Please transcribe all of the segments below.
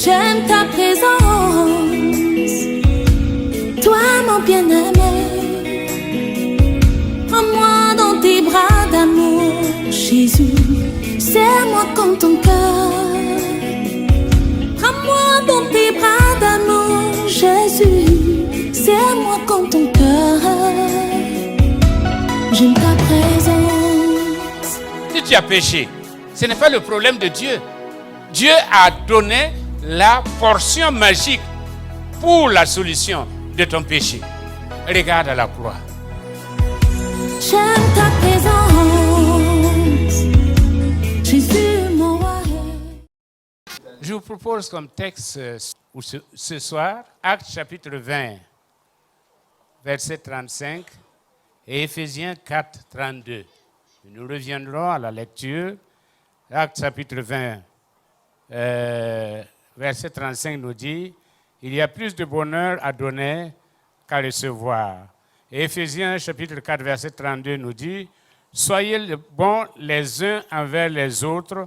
J'aime ta présence, toi mon bien-aimé. Prends-moi dans tes bras d'amour, Jésus. Serre-moi comme ton cœur. Prends-moi dans tes bras d'amour, Jésus. Serre-moi comme ton cœur. J'aime ta présence. Si tu as péché, ce n'est pas le problème de Dieu. Dieu a donné la portion magique pour la solution de ton péché. Regarde à la croix. J'aime ta présence, Jésus mon roi. Je vous propose comme texte ce soir, Actes chapitre 20, verset 35 et Éphésiens 4, 32. Nous reviendrons à la lecture. Actes chapitre 20, verset 35 nous dit « Il y a plus de bonheur à donner qu'à recevoir ». Et Éphésiens chapitre 4, verset 32 nous dit « Soyez bons les uns envers les autres,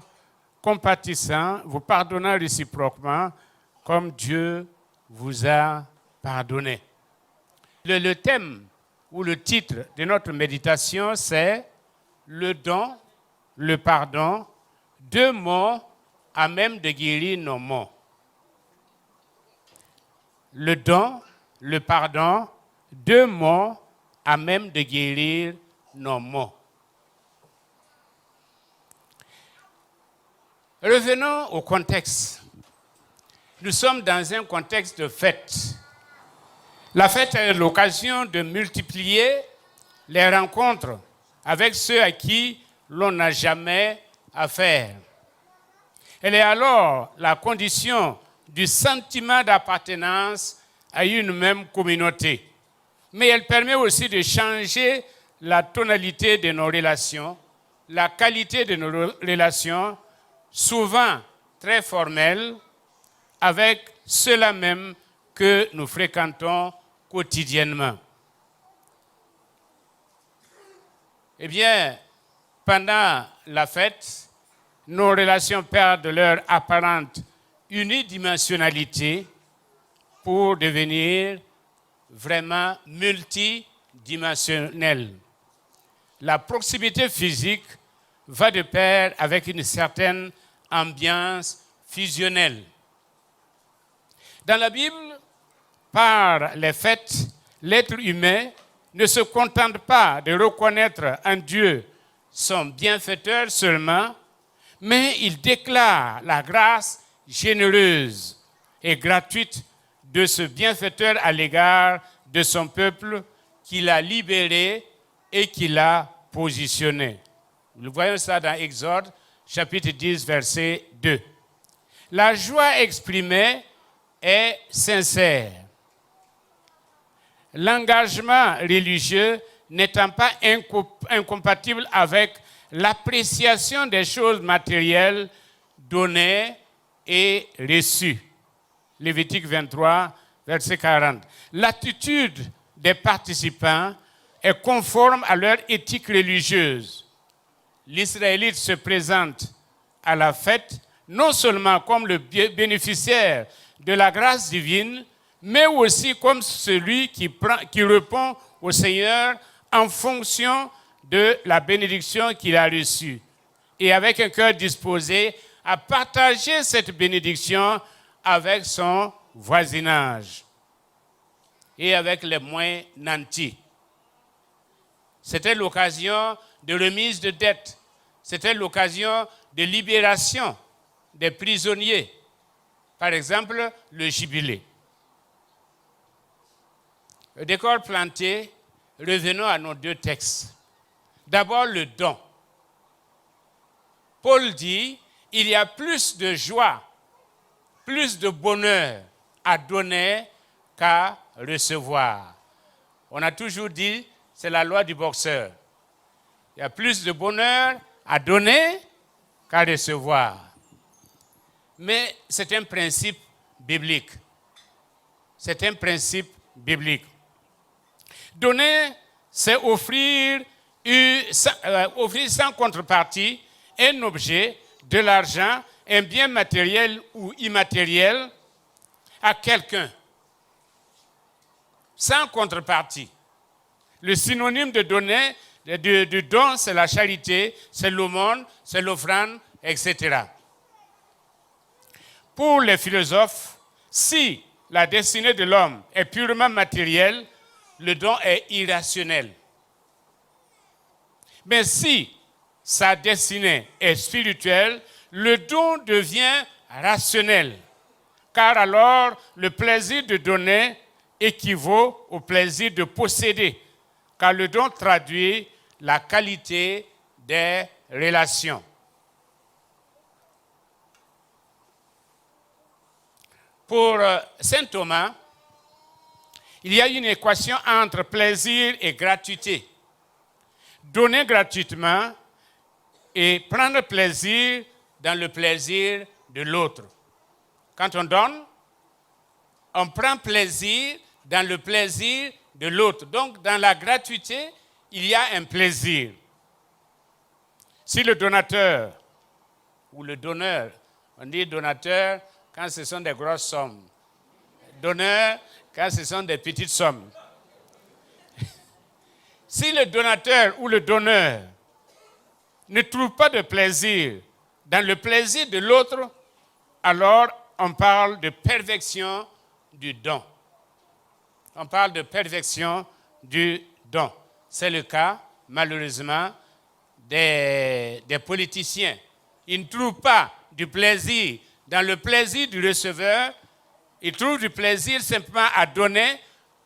compatissants, vous pardonnant réciproquement, comme Dieu vous a pardonné. » Le thème ou le titre de notre méditation, c'est « Le don, le pardon, deux mots à même de guérir nos maux. » Le don, le pardon, deux mots à même de guérir nos maux. Revenons au contexte. Nous sommes dans un contexte de fête. La fête est l'occasion de multiplier les rencontres avec ceux à qui l'on n'a jamais affaire. Elle est alors la condition du sentiment d'appartenance à une même communauté. Mais elle permet aussi de changer la tonalité de nos relations, la qualité de nos relations, souvent très formelles, avec ceux-là même que nous fréquentons quotidiennement. Eh bien, pendant la fête, nos relations perdent leur apparente unidimensionnalité pour devenir vraiment multidimensionnelles. La proximité physique va de pair avec une certaine ambiance fusionnelle. Dans la Bible, par les fêtes, l'être humain ne se contente pas de reconnaître en Dieu son bienfaiteur seulement, mais il déclare la grâce généreuse et gratuite de ce bienfaiteur à l'égard de son peuple qu'il a libéré et qu'il a positionné. Nous voyons ça dans Exode, chapitre 10, verset 2. La joie exprimée est sincère. L'engagement religieux n'étant pas incompatible avec l'appréciation des choses matérielles données et reçues. Lévitique 23, verset 40. L'attitude des participants est conforme à leur éthique religieuse. L'Israélite se présente à la fête non seulement comme le bénéficiaire de la grâce divine, mais aussi comme celui qui répond au Seigneur en fonction de la bénédiction qu'il a reçue. Et avec un cœur disposé à partager cette bénédiction avec son voisinage et avec les moins nantis. C'était l'occasion de remise de dettes. C'était l'occasion de libération des prisonniers. Par exemple, le jubilé. Le décor planté, revenons à nos deux textes. D'abord, le don. Paul dit, il y a plus de joie, plus de bonheur à donner qu'à recevoir. On a toujours dit, c'est la loi du boxeur. Il y a plus de bonheur à donner qu'à recevoir. Mais c'est un principe biblique. C'est un principe biblique. Donner, c'est offrir sans contrepartie un objet, de l'argent, un bien matériel ou immatériel à quelqu'un, sans contrepartie. Le synonyme de donner, du don, c'est la charité, c'est l'aumône, c'est l'offrande, etc. Pour les philosophes, si la destinée de l'homme est purement matérielle, le don est irrationnel. Mais si sa destinée est spirituelle, le don devient rationnel, car alors le plaisir de donner équivaut au plaisir de posséder, car le don traduit la qualité des relations. Pour saint Thomas, il y a une équation entre plaisir et gratuité. Donner gratuitement et prendre plaisir dans le plaisir de l'autre. Quand on donne, on prend plaisir dans le plaisir de l'autre. Donc, dans la gratuité, il y a un plaisir. Si le donateur ou le donneur, on dit donateur quand ce sont des grosses sommes, donneur quand ce sont des petites sommes. Si le donateur ou le donneur ne trouve pas de plaisir dans le plaisir de l'autre, alors on parle de perversion du don. On parle de perversion du don. C'est le cas, malheureusement, des politiciens. Ils ne trouvent pas du plaisir dans le plaisir du receveur. Ils trouvent du plaisir simplement à donner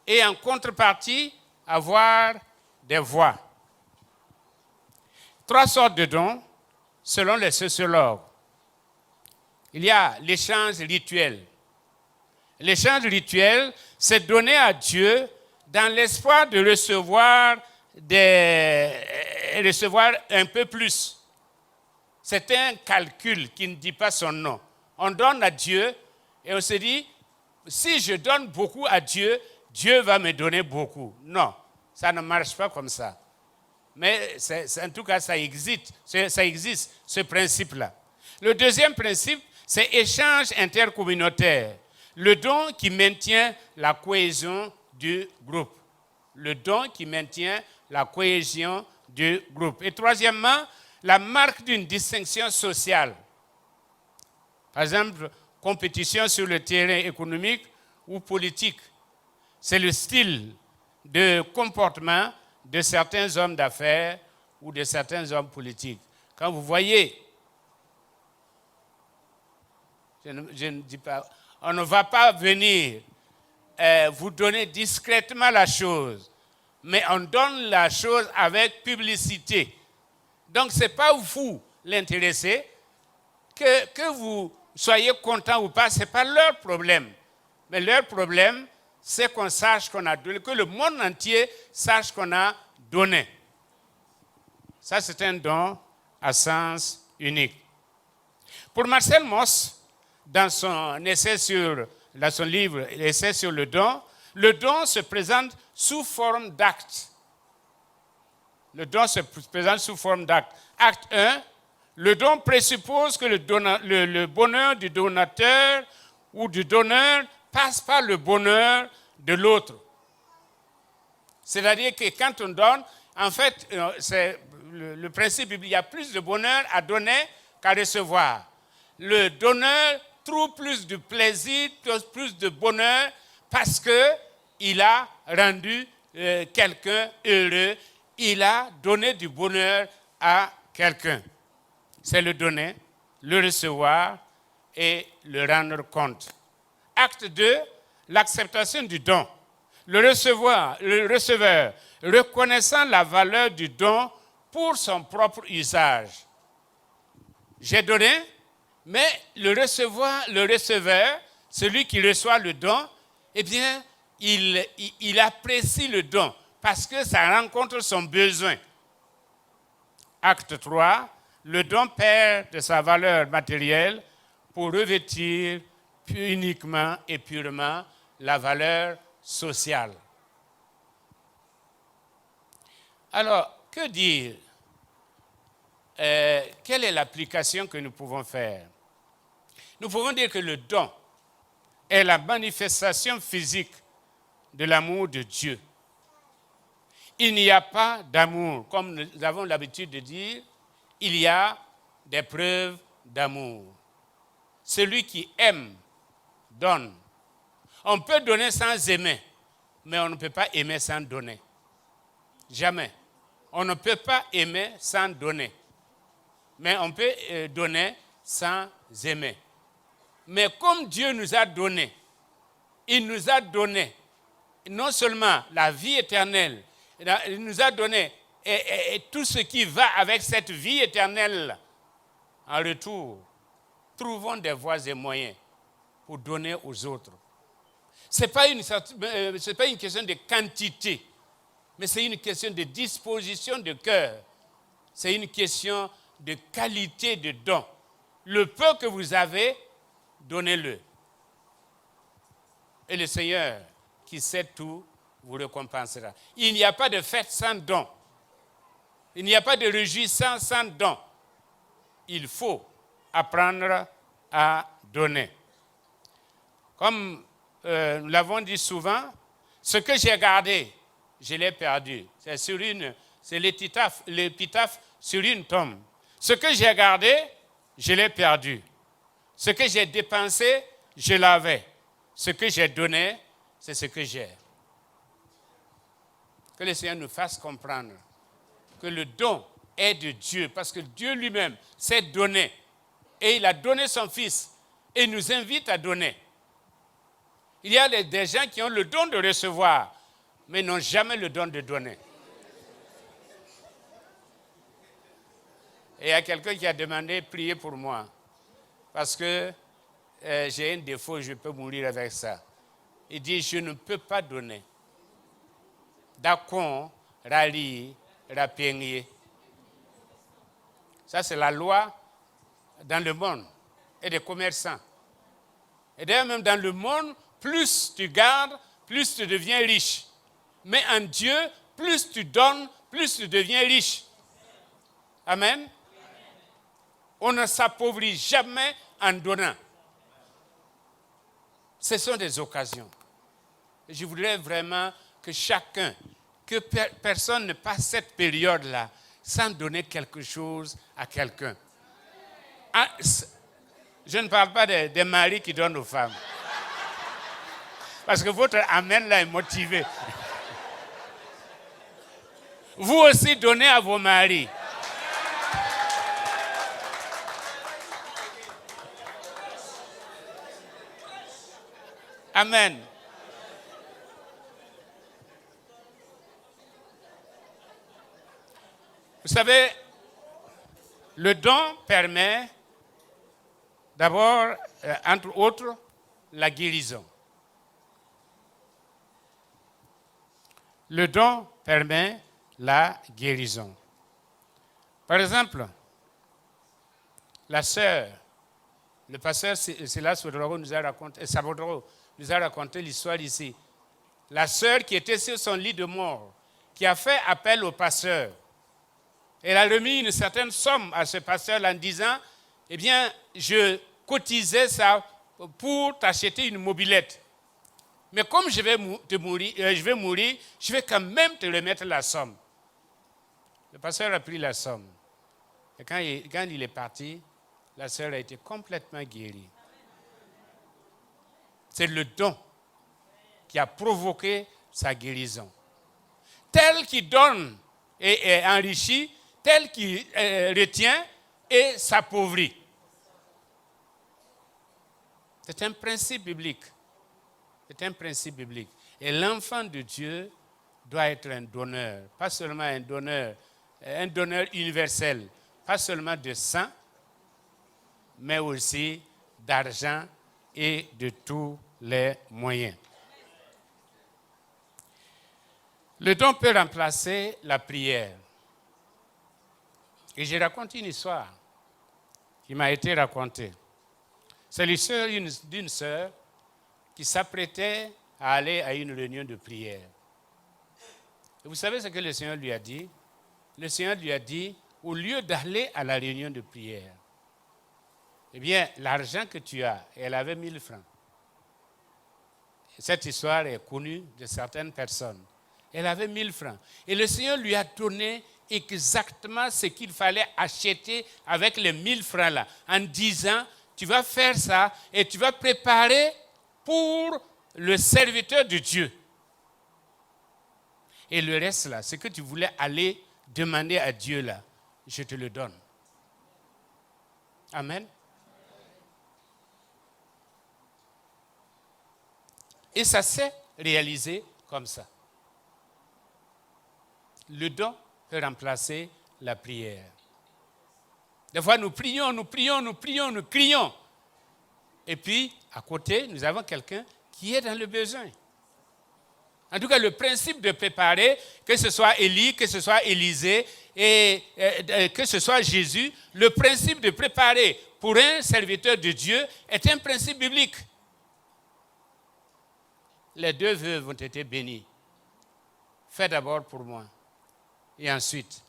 et en contrepartie, avoir des voix. 3 sortes de dons selon les sociologues. Il y a l'échange rituel. L'échange rituel, c'est donner à Dieu dans l'espoir de recevoir un peu plus. C'est un calcul qui ne dit pas son nom. On donne à Dieu et on se dit, si je donne beaucoup à Dieu, Dieu va me donner beaucoup. Non, ça ne marche pas comme ça. Mais en tout cas, ça existe ce principe-là. Le deuxième principe, c'est échange intercommunautaire. Le don qui maintient la cohésion du groupe. Le don qui maintient la cohésion du groupe. Et troisièmement, la marque d'une distinction sociale. Par exemple, compétition sur le terrain économique ou politique. C'est le style de comportement de certains hommes d'affaires ou de certains hommes politiques. Quand vous voyez, je ne dis pas, on ne va pas venir vous donner discrètement la chose, mais on donne la chose avec publicité. Donc, ce n'est pas vous l'intéressé, que vous soyez content ou pas, ce n'est pas leur problème. Mais leur problème, c'est qu'on sache qu'on a donné, que le monde entier sache qu'on a donné. Ça, c'est un don à sens unique. Pour Marcel Mauss, dans son livre Essai sur le don se présente sous forme d'acte. Le don se présente sous forme d'acte. Acte 1, le don présuppose que le bonheur du donateur ou du donneur passe par le bonheur de l'autre. C'est-à-dire que quand on donne, en fait, c'est le principe, il y a plus de bonheur à donner qu'à recevoir. Le donneur trouve plus de plaisir, plus de bonheur parce qu'il a rendu quelqu'un heureux, il a donné du bonheur à quelqu'un. C'est le donner, le recevoir et le rendre compte. Acte 2, l'acceptation du don. Le receveur, reconnaissant la valeur du don pour son propre usage. J'ai donné, mais le receveur, celui qui reçoit le don, eh bien, il apprécie le don parce que ça rencontre son besoin. Acte 3, le don perd de sa valeur matérielle pour revêtir uniquement et purement la valeur sociale. Alors, que dire? Quelle est l'application que nous pouvons faire? Nous pouvons dire que le don est la manifestation physique de l'amour de Dieu. Il n'y a pas d'amour. Comme nous avons l'habitude de dire, il y a des preuves d'amour. Celui qui aime, donne. On peut donner sans aimer, mais on ne peut pas aimer sans donner. Jamais. On ne peut pas aimer sans donner. Mais on peut donner sans aimer. Mais comme Dieu nous a donné, il nous a donné non seulement la vie éternelle, il nous a donné et tout ce qui va avec cette vie éternelle. En retour, trouvons des voies et moyens pour donner aux autres. Ce n'est pas une question de quantité, mais c'est une question de disposition de cœur. C'est une question de qualité de don. Le peu que vous avez, donnez-le. Et le Seigneur, qui sait tout, vous récompensera. Il n'y a pas de fête sans don. Il n'y a pas de réjouissance sans don. Il faut apprendre à donner. Comme nous l'avons dit souvent, ce que j'ai gardé, je l'ai perdu. C'est l'épitaphe sur une tombe. Ce que j'ai gardé, je l'ai perdu. Ce que j'ai dépensé, je l'avais. Ce que j'ai donné, c'est ce que j'ai. Que le Seigneur nous fasse comprendre que le don est de Dieu, parce que Dieu lui-même s'est donné. Et il a donné son Fils et nous invite à donner. Il y a des gens qui ont le don de recevoir, mais n'ont jamais le don de donner. Et il y a quelqu'un qui a demandé de prier pour moi, parce que j'ai un défaut, je peux mourir avec ça. Il dit, je ne peux pas donner. D'accord, rali, rapiengé. Ça, c'est la loi dans le monde et des commerçants. Et d'ailleurs, même dans le monde, plus tu gardes, plus tu deviens riche. Mais en Dieu, plus tu donnes, plus tu deviens riche. Amen. On ne s'appauvrit jamais en donnant. Ce sont des occasions. Et je voudrais vraiment que chacun, que personne ne passe cette période-là sans donner quelque chose à quelqu'un. Ah, je ne parle pas des maris qui donnent aux femmes. Parce que votre amen là est motivé. Vous aussi donnez à vos maris. Amen. Vous savez, le don permet d'abord, entre autres, la guérison. Le don permet la guérison. Par exemple, la sœur, le pasteur Silas Sabodro nous a raconté l'histoire ici. La sœur qui était sur son lit de mort, qui a fait appel au pasteur. Elle a remis une certaine somme à ce pasteur en disant, eh bien, je cotisais ça pour t'acheter une mobilette. Mais comme je vais mourir, je vais quand même te remettre la somme. Le pasteur a pris la somme. Et quand il est parti, la sœur a été complètement guérie. C'est le don qui a provoqué sa guérison. Tel qui donne et est enrichi, tel qui retient et s'appauvrit. C'est un principe biblique. C'est un principe biblique. Et l'enfant de Dieu doit être un donneur. Pas seulement un donneur universel. Pas seulement de sang, mais aussi d'argent et de tous les moyens. Le don peut remplacer la prière. Et je raconte une histoire qui m'a été racontée. C'est l'histoire d'une sœur qui s'apprêtait à aller à une réunion de prière. Et vous savez ce que le Seigneur lui a dit? Le Seigneur lui a dit, au lieu d'aller à la réunion de prière, Eh bien, l'argent que tu as, elle avait 1000 francs. Cette histoire est connue de certaines personnes. Elle avait 1000 francs. Et le Seigneur lui a donné exactement ce qu'il fallait acheter avec les 1000 francs-là, en disant, tu vas faire ça et tu vas préparer pour le serviteur de Dieu. Et le reste là, ce que tu voulais aller demander à Dieu là, je te le donne. Amen. Et ça s'est réalisé comme ça. Le don peut remplacer la prière. Des fois, nous prions. Et puis, à côté, nous avons quelqu'un qui est dans le besoin. En tout cas, le principe de préparer, que ce soit Élie, que ce soit Élisée, et que ce soit Jésus, le principe de préparer pour un serviteur de Dieu est un principe biblique. Les 2 veuves ont été bénies. Fais d'abord pour moi. Et ensuite,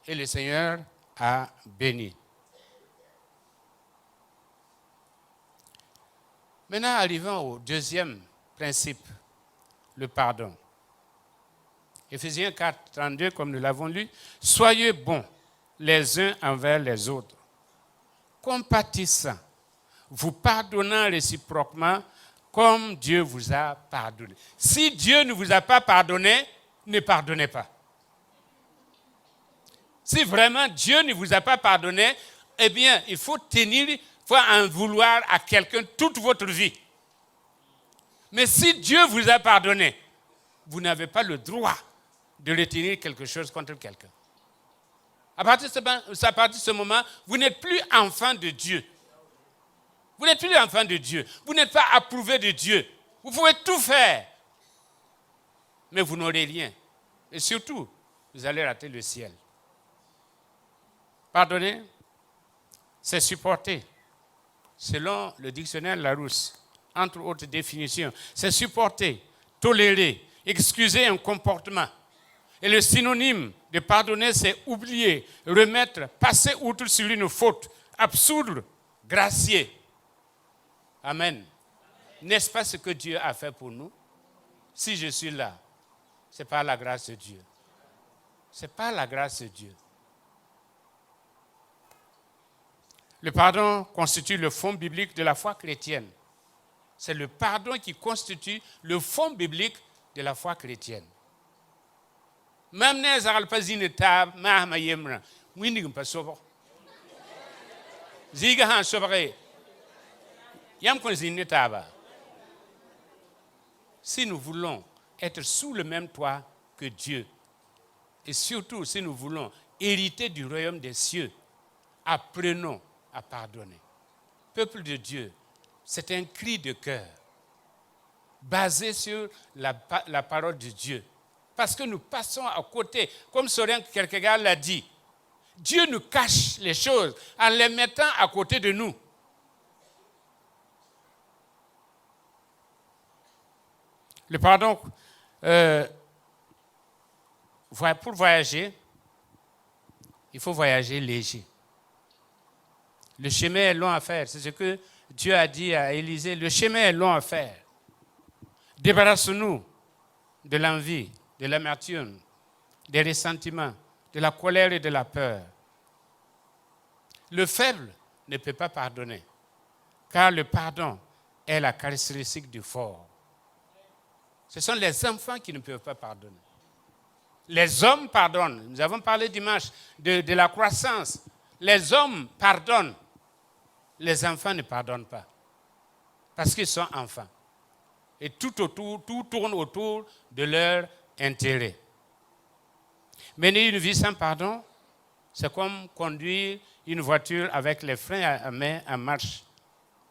et le Seigneur a béni. Maintenant, arrivons au deuxième principe, le pardon. Éphésiens 4, 32, comme nous l'avons lu, soyez bons les uns envers les autres, compatissants, vous pardonnant réciproquement comme Dieu vous a pardonné. Si Dieu ne vous a pas pardonné, ne pardonnez pas. Si vraiment Dieu ne vous a pas pardonné, eh bien, il faut en vouloir à quelqu'un toute votre vie. Mais si Dieu vous a pardonné, vous n'avez pas le droit de retenir quelque chose contre quelqu'un. À partir de ce moment, vous n'êtes plus enfant de Dieu. Vous n'êtes plus enfant de Dieu. Vous n'êtes pas approuvé de Dieu. Vous pouvez tout faire, mais vous n'aurez rien. Et surtout, vous allez rater le ciel. Pardonner, c'est supporter. Selon le dictionnaire Larousse, entre autres définitions, c'est supporter, tolérer, excuser un comportement. Et le synonyme de pardonner, c'est oublier, remettre, passer outre sur une faute, absoudre, gracier. Amen. N'est-ce pas ce que Dieu a fait pour nous? Si je suis là, c'est par la grâce de Dieu. C'est par la grâce de Dieu. Le pardon constitue le fond biblique de la foi chrétienne. C'est le pardon qui constitue le fond biblique de la foi chrétienne. Même les alpazines tab mahma yemra, winning pas sobo. Ziga han sobré. Yam konzine taba. Si nous voulons être sous le même toit que Dieu, et surtout si nous voulons hériter du royaume des cieux, apprenons à pardonner. Peuple de Dieu, c'est un cri de cœur basé sur la parole de Dieu. Parce que nous passons à côté, comme Soren Kierkegaard l'a dit, Dieu nous cache les choses en les mettant à côté de nous. Le pardon, pour voyager, il faut voyager léger. Le chemin est long à faire. C'est ce que Dieu a dit à Élisée. Le chemin est long à faire. Débarrassons-nous de l'envie, de l'amertume, des ressentiments, de la colère et de la peur. Le faible ne peut pas pardonner, car le pardon est la caractéristique du fort. Ce sont les enfants qui ne peuvent pas pardonner. Les hommes pardonnent. Nous avons parlé dimanche de la croissance. Les hommes pardonnent. Les enfants ne pardonnent pas. Parce qu'ils sont enfants. Et tout tourne autour de leur intérêt. Mener une vie sans pardon, c'est comme conduire une voiture avec les freins à main en marche.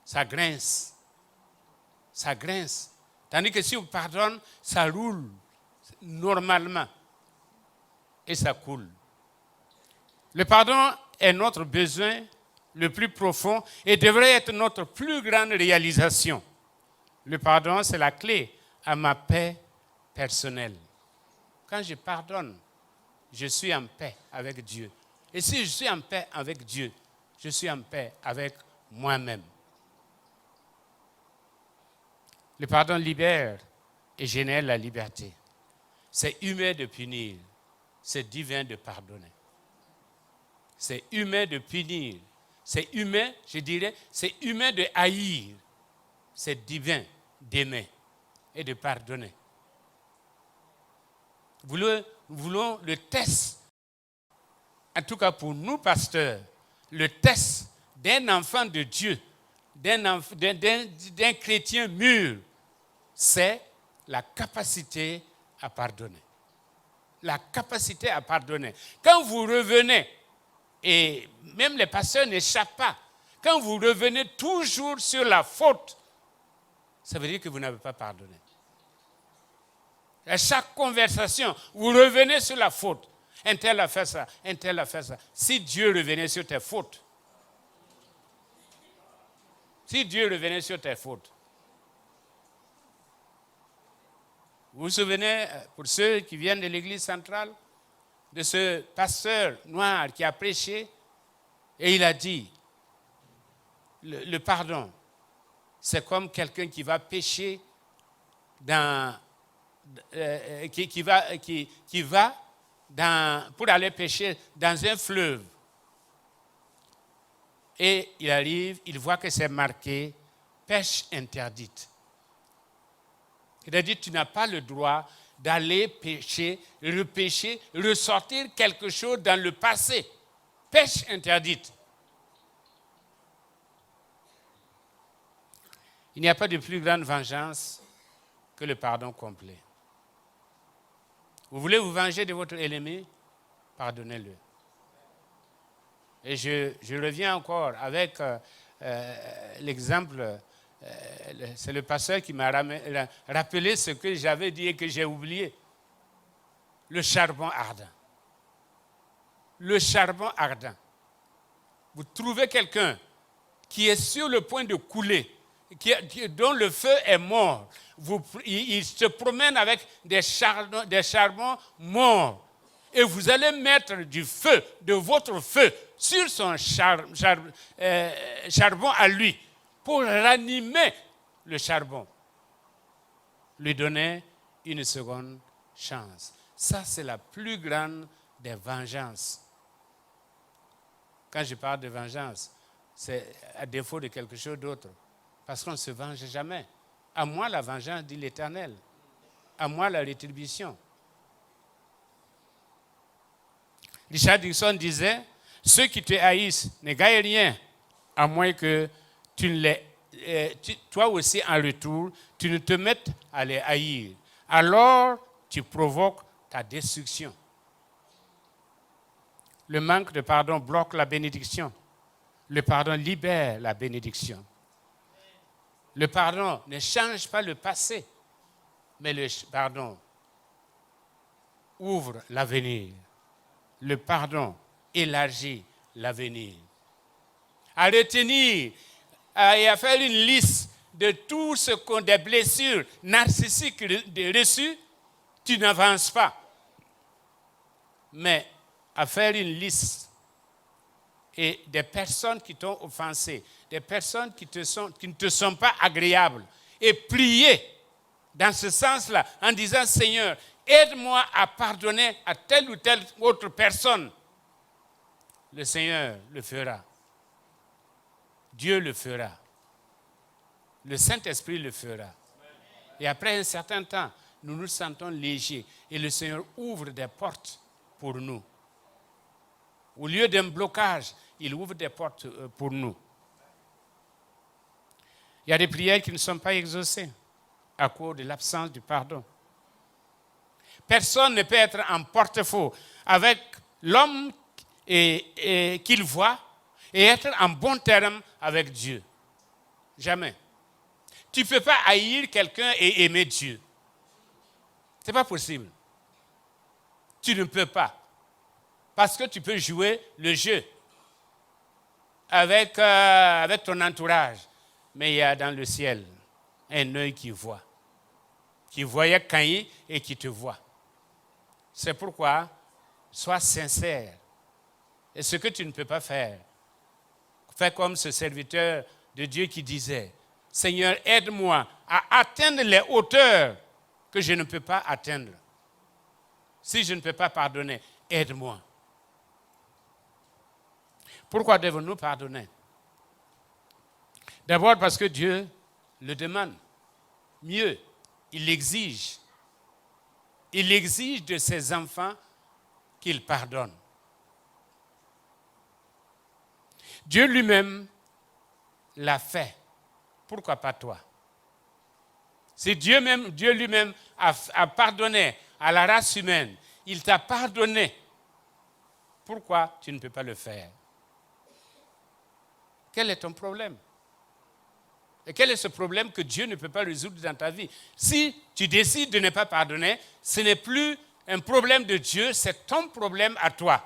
Ça grince. Ça grince. Tandis que si on pardonne, ça roule normalement. Et ça coule. Le pardon est notre besoin le plus profond et devrait être notre plus grande réalisation. Le pardon, c'est la clé à ma paix personnelle. Quand je pardonne, je suis en paix avec Dieu. Et si je suis en paix avec Dieu, je suis en paix avec moi-même. Le pardon libère et génère la liberté. C'est humain de punir, c'est divin de pardonner. C'est humain de punir, c'est humain, je dirais, c'est humain de haïr, c'est divin d'aimer et de pardonner. Nous voulons le test, en tout cas pour nous pasteurs, le test d'un enfant de Dieu, d'un chrétien mûr, c'est la capacité à pardonner. La capacité à pardonner. Quand vous revenez, et même les pasteurs n'échappent pas, quand vous revenez toujours sur la faute, ça veut dire que vous n'avez pas pardonné. À chaque conversation, vous revenez sur la faute. Un tel a fait ça, un tel a fait ça. Si Dieu revenait sur tes fautes, vous vous souvenez, pour ceux qui viennent de l'église centrale, de ce pasteur noir qui a prêché, et il a dit, le pardon, c'est comme quelqu'un qui va pêcher pour aller pêcher dans un fleuve. Et il arrive, il voit que c'est marqué « pêche interdite ». C'est-à-dire que tu n'as pas le droit d'aller pêcher, repêcher, ressortir quelque chose dans le passé. Pêche interdite. Il n'y a pas de plus grande vengeance que le pardon complet. Vous voulez vous venger de votre ennemi? Pardonnez-le. Et je reviens encore avec l'exemple, c'est le pasteur qui m'a rappelé ce que j'avais dit et que j'ai oublié. Le charbon ardent. Le charbon ardent. Vous trouvez quelqu'un qui est sur le point de couler, dont le feu est mort. Il se promène avec des charbons morts. Et vous allez mettre du feu, de votre feu, sur son charbon à lui, pour ranimer le charbon. Lui donner une seconde chance. Ça, c'est la plus grande des vengeances. Quand je parle de vengeance, c'est à défaut de quelque chose d'autre. Parce qu'on ne se venge jamais. À moi la vengeance, dit l'Éternel. À moi la rétribution. Richard Dixon disait, ceux qui te haïssent ne gagnent rien, à moins que toi aussi en retour, tu ne te mettes à les haïr. Alors, tu provoques ta destruction. Le manque de pardon bloque la bénédiction. Le pardon libère la bénédiction. Le pardon ne change pas le passé, mais le pardon ouvre l'avenir. Le pardon élargit l'avenir. À retenir et à faire une liste de tout ce qu'on des blessures narcissiques reçues, tu n'avances pas. Mais à faire une liste et des personnes qui t'ont offensé, des personnes qui ne te sont pas agréables, et prier dans ce sens-là en disant, Seigneur, aide-moi à pardonner à telle ou telle autre personne. Le Seigneur le fera. Dieu le fera. Le Saint-Esprit le fera. Et après un certain temps, nous nous sentons légers et le Seigneur ouvre des portes pour nous. Au lieu d'un blocage, il ouvre des portes pour nous. Il y a des prières qui ne sont pas exaucées à cause de l'absence du pardon. Personne ne peut être en porte-à-faux avec l'homme qu'il voit et être en bon terme avec Dieu. Jamais. Tu ne peux pas haïr quelqu'un et aimer Dieu. Ce n'est pas possible. Tu ne peux pas. Parce que tu peux jouer le jeu avec ton entourage. Mais il y a dans le ciel un œil qui voit. Qui voyait Caïn et qui te voit. C'est pourquoi, sois sincère. Et ce que tu ne peux pas faire, Fais comme ce serviteur de Dieu qui disait, Seigneur, aide-moi à atteindre les hauteurs que je ne peux pas atteindre. Si je ne peux pas pardonner, aide-moi. Pourquoi devons-nous pardonner? D'abord parce que Dieu le demande. Mieux, il l'exige. Il exige de ses enfants qu'ils pardonnent. Dieu lui-même l'a fait. Pourquoi pas toi? Si Dieu lui-même a pardonné à la race humaine, il t'a pardonné, pourquoi tu ne peux pas le faire? Quel est ton problème? Et quel est ce problème que Dieu ne peut pas résoudre dans ta vie? Si tu décides de ne pas pardonner, ce n'est plus un problème de Dieu, c'est ton problème à toi.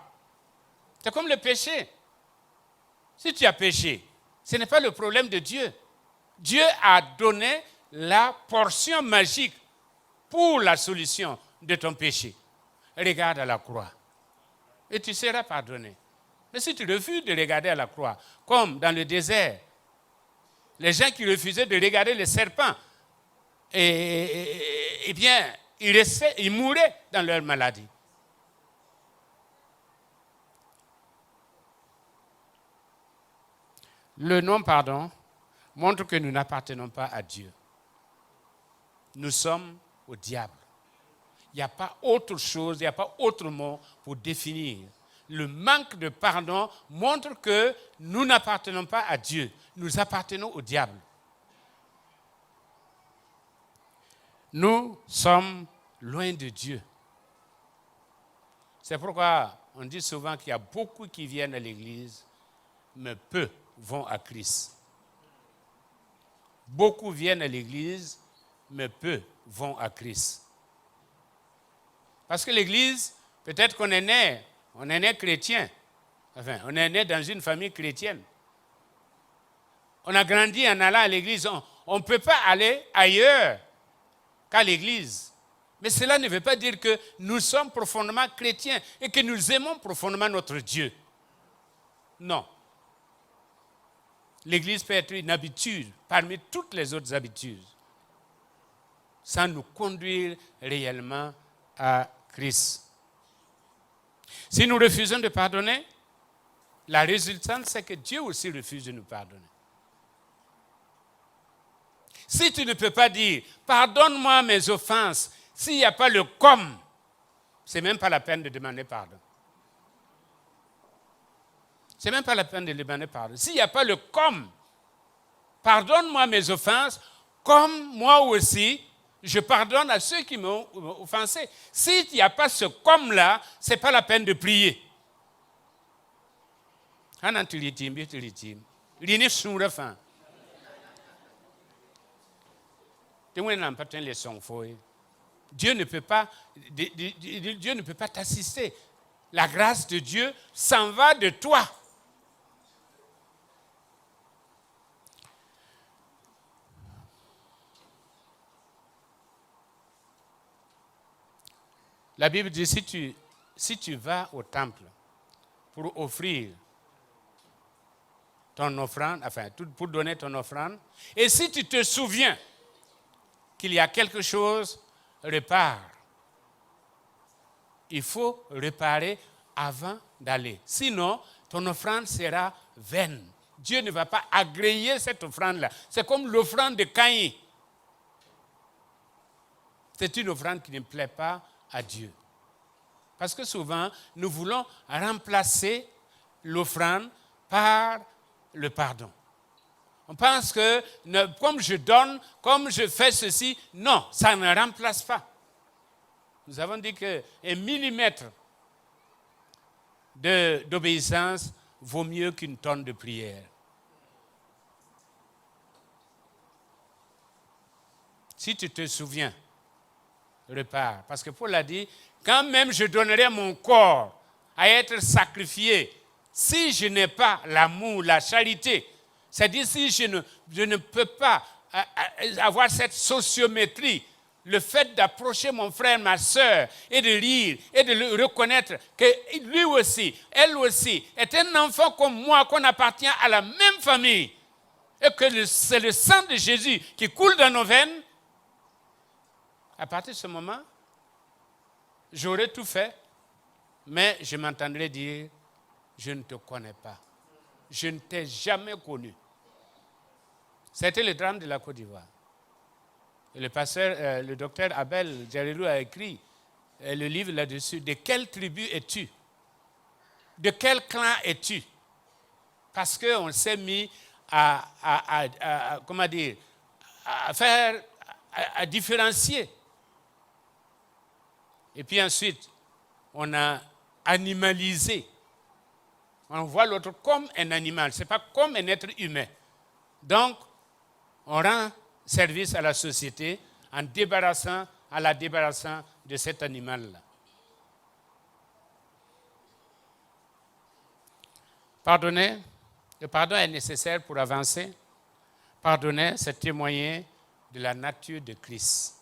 C'est comme le péché. Si tu as péché, ce n'est pas le problème de Dieu. Dieu a donné la portion magique pour la solution de ton péché. Regarde à la croix et tu seras pardonné. Mais si tu refuses de regarder à la croix, comme dans le désert, les gens qui refusaient de regarder les serpents, eh bien, ils mouraient dans leur maladie. Le non-pardon montre que nous n'appartenons pas à Dieu. Nous sommes au diable. Il n'y a pas autre chose, il n'y a pas autre mot pour définir. Le manque de pardon montre que nous n'appartenons pas à Dieu. Nous appartenons au diable. Nous sommes loin de Dieu. C'est pourquoi on dit souvent qu'il y a beaucoup qui viennent à l'église, mais peu vont à Christ. Beaucoup viennent à l'église, mais peu vont à Christ. Parce que l'église, peut-être qu'on est né chrétien. Enfin, on est né dans une famille chrétienne. On a grandi en allant à l'église. On ne peut pas aller ailleurs qu'à l'église. Mais cela ne veut pas dire que nous sommes profondément chrétiens et que nous aimons profondément notre Dieu. Non. L'église peut être une habitude parmi toutes les autres habitudes, sans nous conduire réellement à Christ. Si nous refusons de pardonner, la résultante, c'est que Dieu aussi refuse de nous pardonner. Si tu ne peux pas dire, pardonne-moi mes offenses, s'il n'y a pas le comme, ce n'est même pas la peine de demander pardon. Ce n'est même pas la peine de demander pardon. S'il n'y a pas le comme, pardonne-moi mes offenses, comme moi aussi, je pardonne à ceux qui m'ont offensé. S'il n'y a pas ce comme-là, ce n'est pas la peine de prier. Dieu ne peut pas t'assister. La grâce de Dieu s'en va de toi. La Bible dit, si tu vas au temple pour offrir ton offrande, enfin, pour donner ton offrande, et si tu te souviens qu'il y a quelque chose, répare. Il faut réparer avant d'aller. Sinon, ton offrande sera vaine. Dieu ne va pas agréer cette offrande-là. C'est comme l'offrande de Caïn. C'est une offrande qui ne plaît pas à Dieu. Parce que souvent, nous voulons remplacer l'offrande par le pardon. On pense que comme je donne, comme je fais ceci, non, ça ne remplace pas. Nous avons dit qu'un millimètre d'obéissance vaut mieux qu'une tonne de prière. Si tu te souviens, répare. Parce que Paul a dit, quand même je donnerai mon corps à être sacrifié, si je n'ai pas l'amour, la charité, c'est-à-dire si je ne peux pas avoir cette sociométrie, le fait d'approcher mon frère, ma soeur, et de rire, et de le reconnaître que lui aussi, elle aussi, est un enfant comme moi, qu'on appartient à la même famille, et que c'est le sang de Jésus qui coule dans nos veines, à partir de ce moment, j'aurais tout fait, mais je m'entendrais dire, je ne te connais pas. Je ne t'ai jamais connu. C'était le drame de la Côte d'Ivoire. Et le docteur Abel Djalilou a écrit le livre là-dessus. De quelle tribu es-tu? De quel clan es-tu? Parce qu'on s'est mis à différencier. Et puis ensuite, on a animalisé. On voit l'autre comme un animal, ce n'est pas comme un être humain. Donc, on rend service à la société en la débarrassant de cet animal-là. Pardonner, le pardon est nécessaire pour avancer. Pardonner, c'est témoigner de la nature de Christ.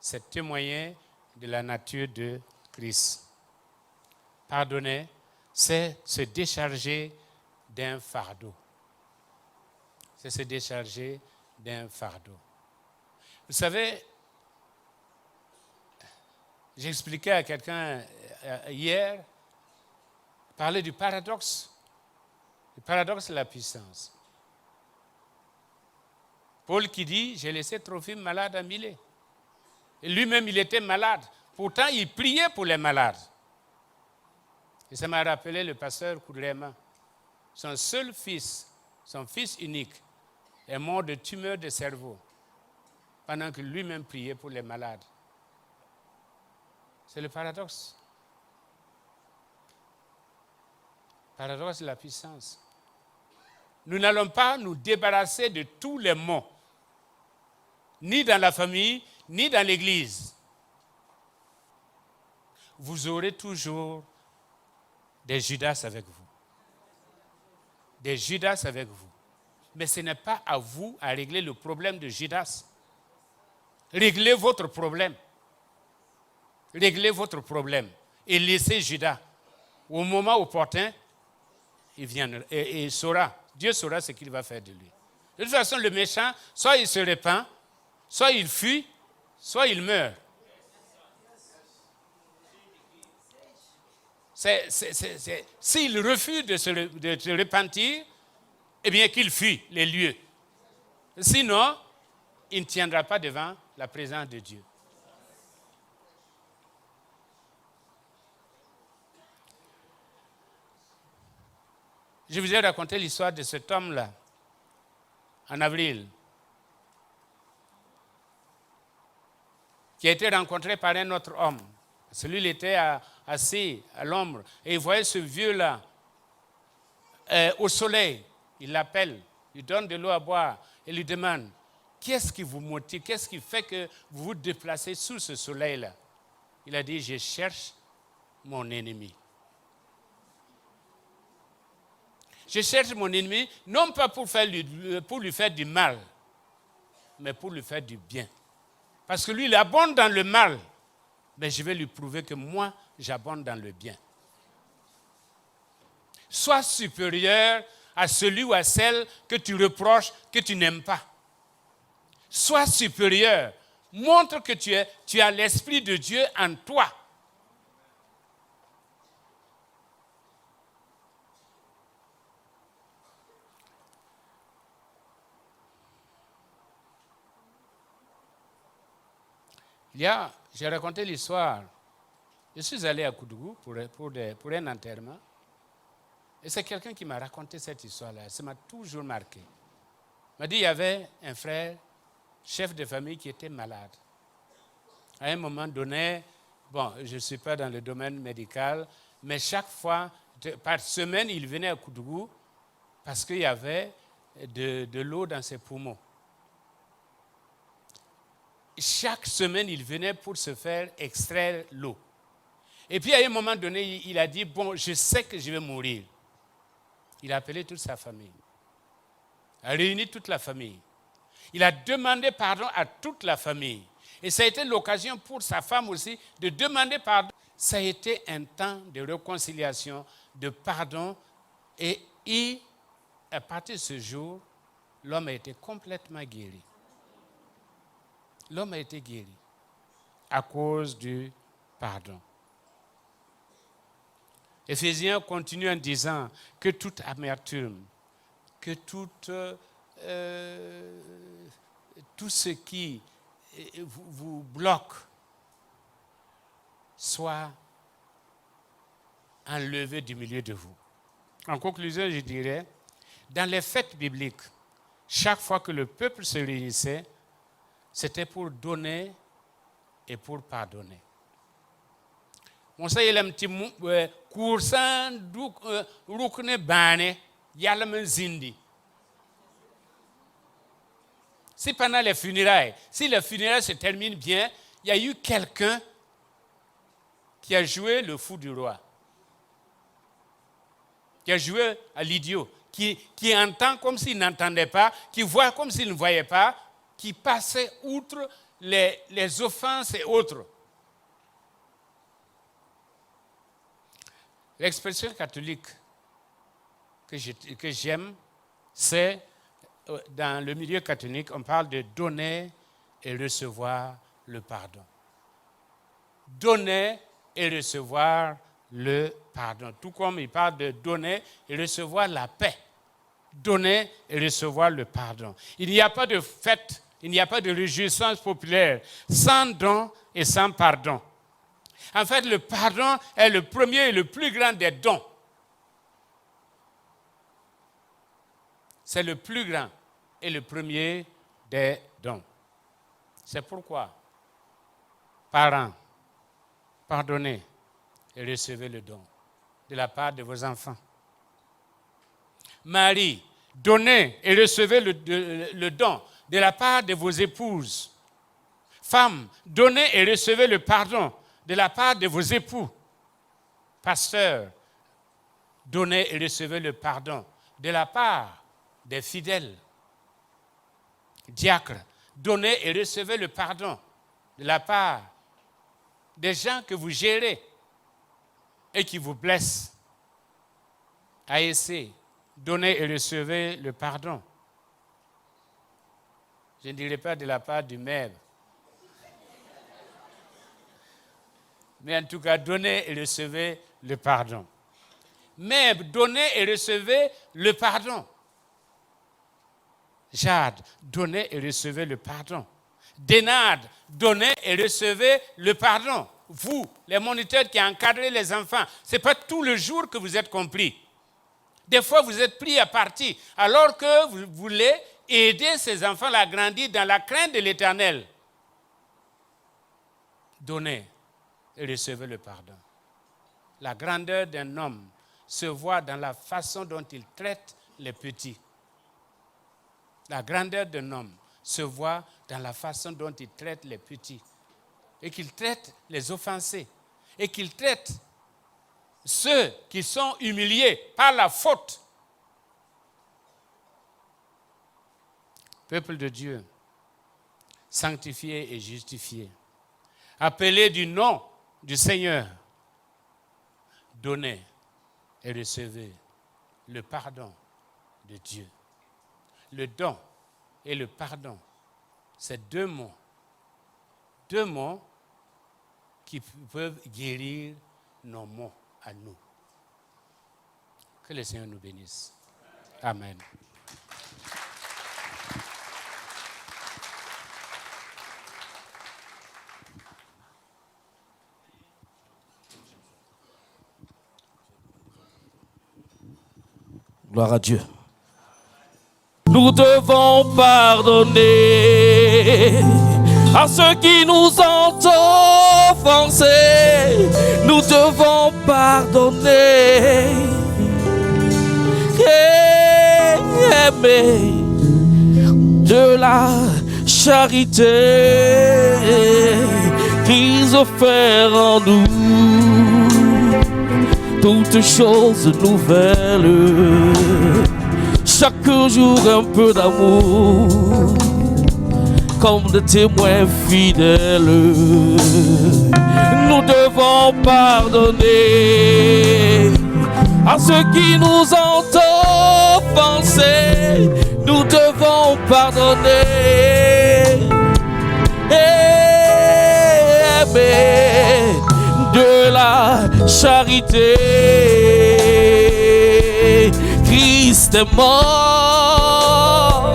C'est témoigner de la nature de Christ. Pardonner, c'est se décharger d'un fardeau. C'est se décharger d'un fardeau. Vous savez, j'expliquais à quelqu'un hier, parler du paradoxe de la puissance. Paul qui dit, j'ai laissé Trophime malade à Milet. Et lui-même, il était malade. Pourtant, il priait pour les malades. Et ça m'a rappelé le pasteur Koudrema. Son seul fils, son fils unique, est mort de tumeur de cerveau pendant que lui-même priait pour les malades. C'est le paradoxe. Paradoxe de la puissance. Nous n'allons pas nous débarrasser de tous les maux, ni dans la famille, ni dans l'Église. Vous aurez toujours des Judas avec vous. Des Judas avec vous. Mais ce n'est pas à vous à régler le problème de Judas. Réglez votre problème. Réglez votre problème. Et laissez Judas. Au moment opportun, il viendra et il saura. Dieu saura ce qu'il va faire de lui. De toute façon, le méchant, soit il se répand, soit il fuit, soit il meurt. S'il refuse de se repentir, eh bien qu'il fuit les lieux. Sinon, il ne tiendra pas devant la présence de Dieu. Je vous ai raconté l'histoire de cet homme-là, en avril, qui a été rencontré par un autre homme. Celui-là était assis à l'ombre et il voyait ce vieux-là au soleil. Il l'appelle, il donne de l'eau à boire et lui demande « Qu'est-ce qui vous motive? Qu'est-ce qui fait que vous vous déplacez sous ce soleil-là » Il a dit « Je cherche mon ennemi. » Je cherche mon ennemi, non pas pour lui faire du mal, mais pour lui faire du bien. Parce que lui, il abonde dans le mal. Mais je vais lui prouver que moi, j'abonde dans le bien. Sois supérieur à celui ou à celle que tu reproches, que tu n'aimes pas. Sois supérieur. Montre que tu as l'Esprit de Dieu en toi. J'ai raconté l'histoire. Je suis allé à Koudougou pour un enterrement. Et c'est quelqu'un qui m'a raconté cette histoire-là. Ça m'a toujours marqué. Il m'a dit qu'il y avait un frère, chef de famille, qui était malade. À un moment donné, je ne suis pas dans le domaine médical, mais chaque fois, par semaine, il venait à Koudougou parce qu'il y avait de l'eau dans ses poumons. Chaque semaine, il venait pour se faire extraire l'eau. Et puis, à un moment donné, il a dit, je sais que je vais mourir. Il a appelé toute sa famille. Il a réuni toute la famille. Il a demandé pardon à toute la famille. Et ça a été l'occasion pour sa femme aussi de demander pardon. Ça a été un temps de réconciliation, de pardon. Et à partir de ce jour, l'homme a été complètement guéri. L'homme a été guéri à cause du pardon. Éphésiens continue en disant que toute amertume, que tout ce qui vous bloque soit enlevé du milieu de vous. En conclusion, je dirais, dans les fêtes bibliques, chaque fois que le peuple se réunissait, c'était pour donner et pour pardonner. On sait qu'il y a un petit coursan rukne bane yalman zindi. Si pendant les funérailles, si les funérailles se terminent bien, il y a eu quelqu'un qui a joué le fou du roi, qui a joué à l'idiot, qui entend comme s'il n'entendait pas, qui voit comme s'il ne voyait pas, qui passait outre les offenses et autres. L'expression catholique que j'aime, c'est, dans le milieu catholique, on parle de donner et recevoir le pardon. Donner et recevoir le pardon. Tout comme il parle de donner et recevoir la paix. Donner et recevoir le pardon. Il n'y a pas de fête, il n'y a pas de réjouissance populaire sans don et sans pardon. En fait, le pardon est le premier et le plus grand des dons. C'est le plus grand et le premier des dons. C'est pourquoi, parents, pardonnez et recevez le don de la part de vos enfants. Marie, donnez et recevez le don de la part de vos épouses. Femmes, donnez et recevez le pardon de la part de vos époux. Pasteurs, donnez et recevez le pardon de la part des fidèles. Diacres, donnez et recevez le pardon de la part des gens que vous gérez et qui vous blessent. ASC, donnez et recevez le pardon. Je ne dirai pas de la part du maire. Mais en tout cas, donnez et recevez le pardon. Mais donnez et recevez le pardon. Jade, donnez et recevez le pardon. Dénade, donnez et recevez le pardon. Vous, les moniteurs qui encadrez les enfants, ce n'est pas tout le jour que vous êtes compris. Des fois, vous êtes pris à partie, alors que vous voulez aider ces enfants à grandir dans la crainte de l'Éternel. Donnez et recevez le pardon. La grandeur d'un homme se voit dans la façon dont il traite les petits. La grandeur d'un homme se voit dans la façon dont il traite les petits. Et qu'il traite les offensés. Et qu'il traite ceux qui sont humiliés par la faute. Peuple de Dieu, sanctifié et justifié, appelé du nom du Seigneur, donnez et recevez le pardon de Dieu. Le don et le pardon, c'est deux mots qui peuvent guérir nos maux à nous. Que le Seigneur nous bénisse. Amen. Gloire à Dieu. Nous devons pardonner à ceux qui nous ont offensés. Nous devons pardonner et aimer de la charité qu'ils offrent en nous. Toutes choses nouvelles, chaque jour un peu d'amour comme des témoins fidèles. Nous devons pardonner à ceux qui nous ont offensés. Nous devons pardonner et aimer de la charité. Christ est mort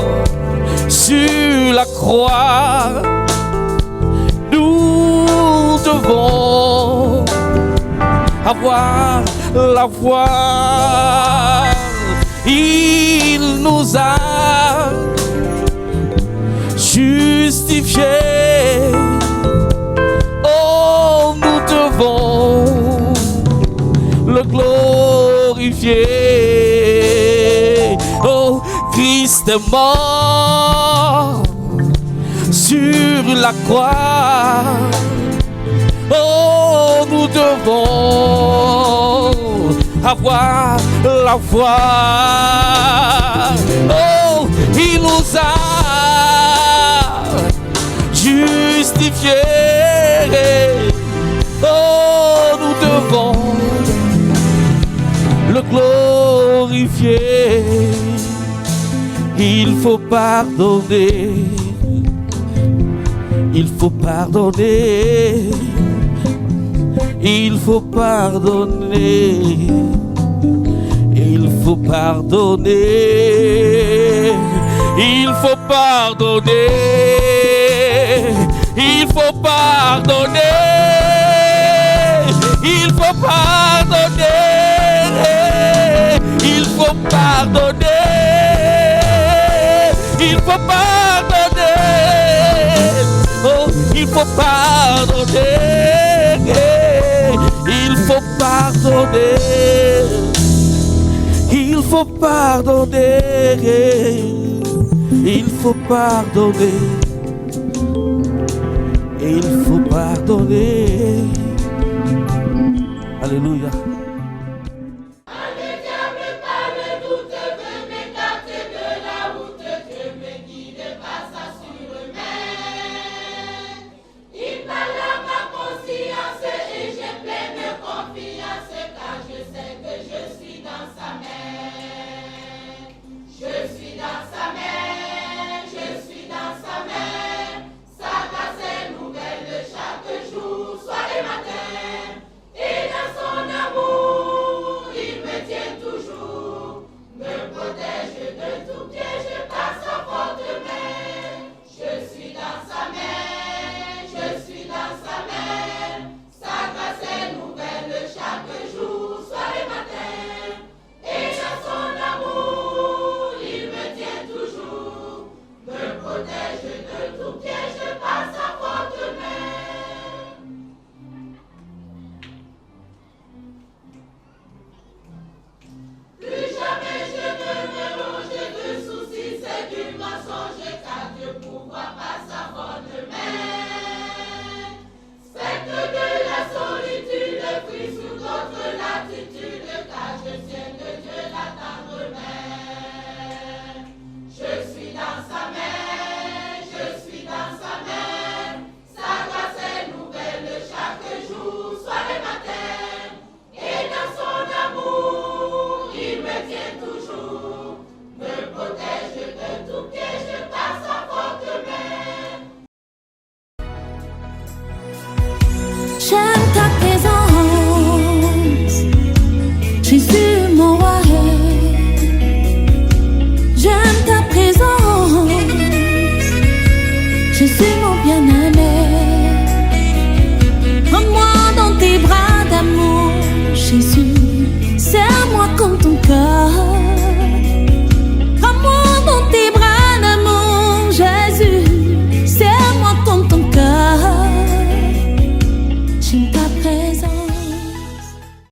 sur la croix. Nous devons avoir la foi. Il nous a justifiés. Oh, nous devons le glorifier. Oh, Christ est mort sur la croix. Oh, nous devons avoir la foi. Oh, il nous a justifiés. Oh, nous devons le glorifier. Il faut pardonner. Il faut pardonner. Il faut pardonner. Il faut pardonner. Il faut pardonner. Il faut pardonner. Il faut pardonner. Il faut pardonner. Il faut pardonner. Oh, il faut pardonner. Il faut pardonner. Il faut pardonner. Il faut pardonner. Il faut pardonner. Alléluia.